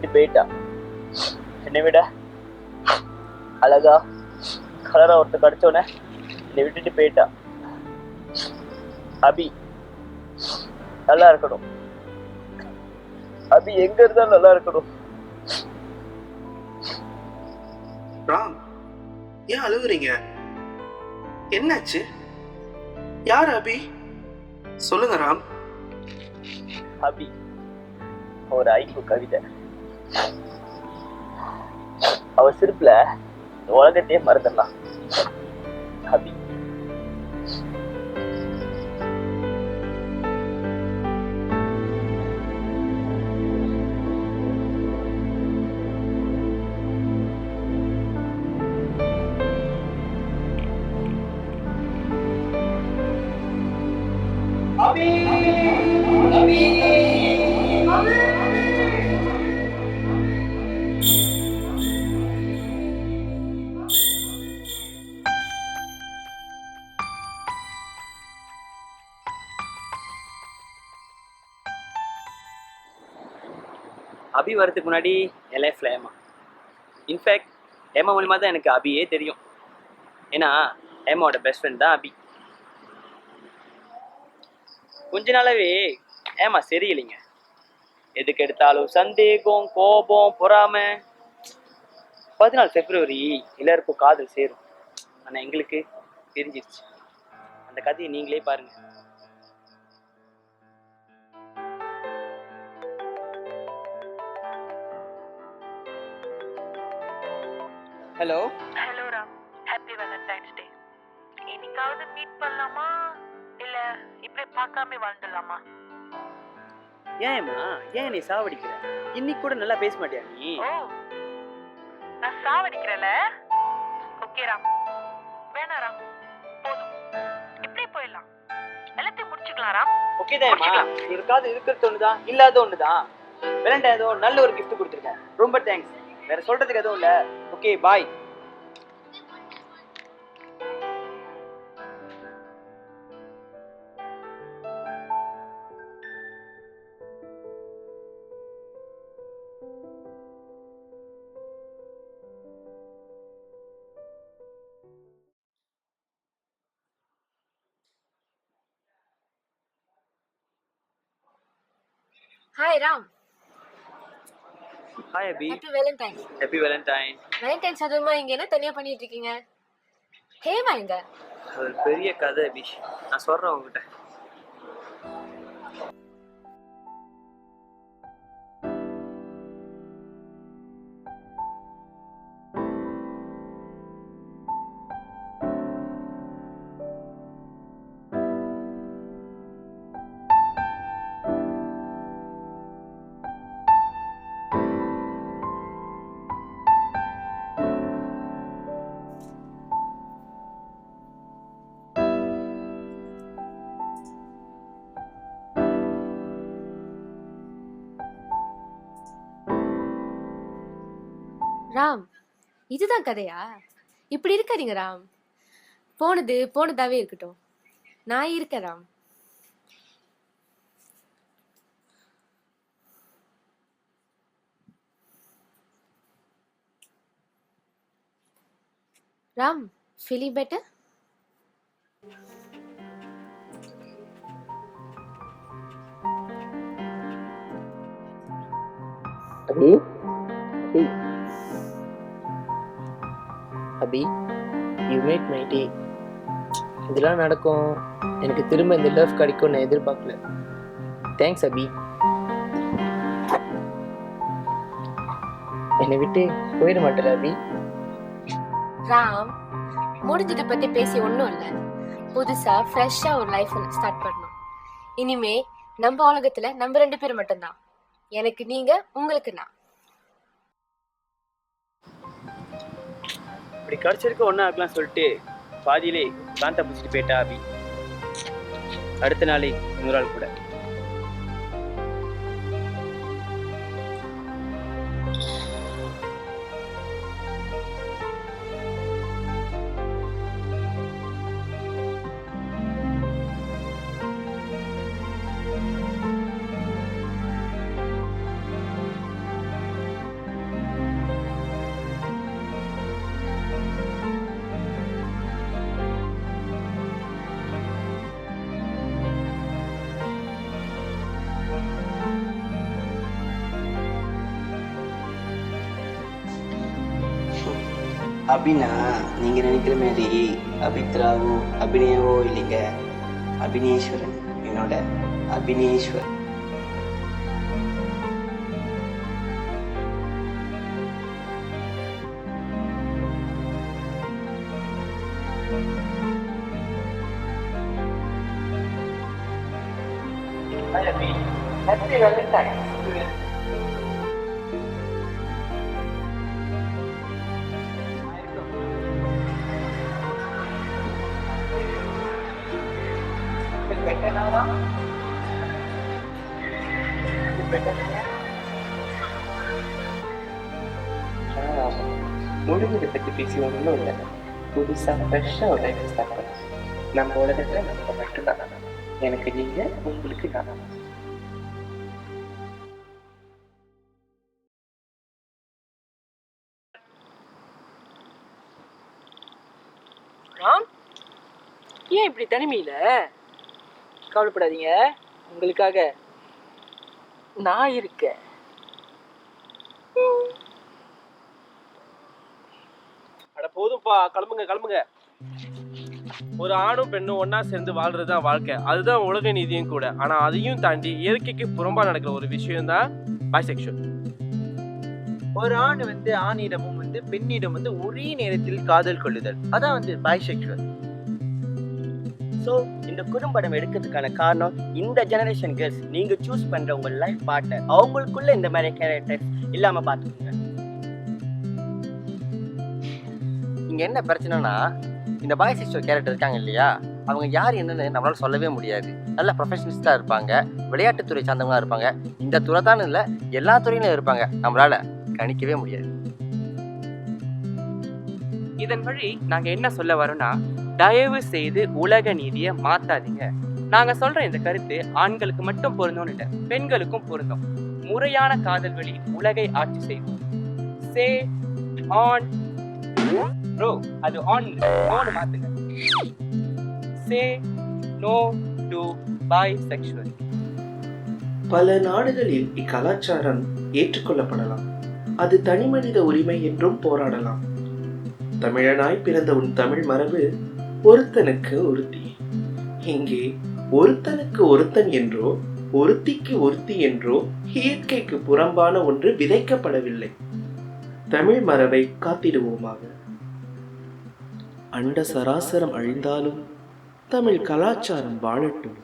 விட்டுட்டு போயிட்டா. என்னை விட அழகா கலரா ஒருத்தர் கிடைச்சோன்னே என்னை விட்டுட்டு போயிட்டா. அபி நல்லா இருக்கணும். அபி எங்க இருந்தா நல்லா இருக்கணும். ராம், ஏன் அழுகுறீங்க? என்னாச்சு? யார் அபி? சொல்லுங்க ராம். அபி ஒரு ஐக்கு கவிதை. அவ சிரிப்புல உலகத்தையே மறந்துடலாம். அபி அபி வரதுக்கு முன்னாடி என் லைஃப்ல ஏமா. இன்ஃபேக்ட் ஏமா மூலியமா தான் எனக்கு அபியே தெரியும். ஏன்னா ஏமாவோட பெஸ்ட் ஃப்ரெண்ட் தான் அபி. கொஞ்ச நாளாவே ஏமா சரியில்லைங்க. எதுக்கு எடுத்தாலும் சந்தேகம், கோபம், பொறாமை. 14 பிப்ரவரி எல்லாருக்கும் காதல் சேரும். ஆனா எங்களுக்கு தெரிஞ்சிருச்சு. அந்த கதையை நீங்களே பாருங்க. Hello hello Ram, happy Valentine's day. இன்னைக்காவது மீட் பண்ணலாமா இல்ல இப்படி பார்க்காம வாழ்ந்துடலாமா? ஏன்மா ஏன் நீ சாவடிக்கிற? இன்னைக்கு கூட நல்லா பேச மாட்டியா நீ? ஓ, நான் சாவடிக்கிறல. ஓகே ராம், வேணாம் ராம், போதும், இப்படியே போயிடலாம், எல்லாத்தையும் முடிச்சுக்கலாம் ராம். ஓகே தான்மா, இருக்காது இருக்கிறது ஒண்ணுதான், இல்லாத ஒண்ணுதான். வேலண்டைன் ஏதோ நல்ல ஒரு கிஃப்ட் கொடுத்துருக்கேன், ரொம்ப தேங்க்ஸ். வேற சொல்றதுக்கு எதுவும் இல்ல. Okay bye. Hi Ram. Hi Abhi. Happy Valentine's. Happy Valentine. Valentine's அதுவுமா இங்க என்ன தனியா பண்ணிட்டு இருக்கீங்க? ஹேமா எங்க? ஒரு பெரிய கதை அபி, நான் சொல்றேன் உங்ககிட்ட. ராம், இதுதான் கதையா? இப்படி இருக்காதீங்க ராம். போனது போனதாவே இருக்கட்டும், நான் இருக்கேன் Ram. Ram, feeling better? Abhi Abhi Abhi, you made my day. இதெல்லாம் நடக்கும், எனக்கு திரும்ப இந்த லவ் கிடைக்கும் நான் எதிர்பார்க்கல. தேங்க்ஸ் அபி. என்னை விட்டு போயிட மாட்டேற அபி. ராம், முடிஞ்சதை பத்தி பேசி ஒன்றும் இல்லை. புதுசா ஃப்ரெஷ்ஷா ஒரு லைஃப் ஸ்டார்ட் பண்ணணும். இனிமே நம்ம உலகத்துல நம்ம 2 பேர் மட்டும்தான். எனக்கு நீங்க, உங்களுக்கு நான். இப்படி கிடைச்சிருக்க ஒன்றா இருக்கலாம் சொல்லிட்டு பாதியிலே காந்தா பிடிச்சிட்டு போயிட்டா அபி. அடுத்த நாளே இன்னொரு ஆள் கூட. அபினா நீங்கள் நினைக்கிற மாதிரி அபித்ராவோ அபிநயாவோ இல்லைங்க. அபினேஸ்வரன், என்னோட அபினேஸ்வர். Happy Valentine's. முடிஞ்சதை பற்றி பேசி ஒன்றும் இல்லை. புதுசாக ஃப்ரெஷ்ஷாக ஒரு லைஃப் ஸ்டார்ட் பண்ண நம்ம உலகத்தில் நம்ம மட்டும்தான். எனக்கு நீங்கள், உங்களுக்கு நான். ராம், ஏன் இப்படி தனிமையில்? கவலைப்படாதீங்க, உங்களுக்காக நான் இருக்கேன். அட போதும்ப்பா, கிளம்புங்க கிளம்புங்க. ஒரு ஆணும் பெண்ணும் ஒன்னா சேர்ந்து வாழ்றது தான் வாழ்க்கை, அதுதான் உலக நீதியும் கூட. ஆனா அதையும் தாண்டி இயற்கைக்கு புறம்பா நடக்கிற ஒரு விஷயம் தான் பைசெக்சுவல். ஒரு ஆண் ஆணிடமும் பெண்ணிடம் ஒரே நேரத்தில் காதல் கொள்ளுதல், அதான் பைசெக்சுவல். ஸோ இந்த குறும்படம் எடுக்கிறதுக்கான காரணம், இந்த ஜெனரேஷன் கேர்ள்ஸ் நீங்க சூஸ் பண்ற உங்க லைஃப் பார்ட்னர் அவங்களுக்குள்ள இந்த மாதிரி கேரக்டர்ஸ் இல்லாம பார்த்துக்கோங்க. இங்க என்ன பிரச்சனைனா, இந்த பாய்செக்சுவல் கேரக்டர் இருக்காங்க இல்லையா, அவங்க யார் என்னன்னு நம்மளால சொல்லவே முடியாது. நல்ல ப்ரொஃபஷனலிஸ்டா இருப்பாங்க, விளையாட்டுத்துறை சார்ந்தவங்களா இருப்பாங்க, இந்த துறை தான் இல்லை எல்லா துறையிலும் இருப்பாங்க. நம்மளால கணிக்கவே முடியாது. இதன் வழி நாங்க என்ன சொல்ல வரோம்னா, தயவு செய்து உலக நீதியை மாத்தாதீங்க. நாங்க சொல்ற இந்த கருத்து ஆண்களுக்கு மட்டும் பொருந்தோம் இல்லை, பெண்களுக்கும் பொருந்தும். முறையான காதல் வழி உலகை ஆட்சி செய்வோம். சே ஆன் ப்ரோ, அது ஆன் நோன்னு மாத்துங்க. Say no to bisexual. பல நாடுகளில் இக்கலாச்சாரம் ஏற்றுக்கொள்ளப்படலாம், அது தனிமனித உரிமை என்றும் போராடலாம். தமிழனாய் பிறந்த உன் தமிழ் மரபு ஒருத்தனுக்கு ஒருத்தி. இங்கே ஒருத்தனுக்கு ஒருத்தன் என்றோ ஒருத்திக்கு ஒருத்தி என்றோ இயற்கைக்கு புறம்பான ஒன்று விதைக்கப்படவில்லை. தமிழ் மரபை காத்திடுவோமாக. அண்ட சராசரம் அழிந்தாலும் தமிழ் கலாச்சாரம் வாழட்டும்.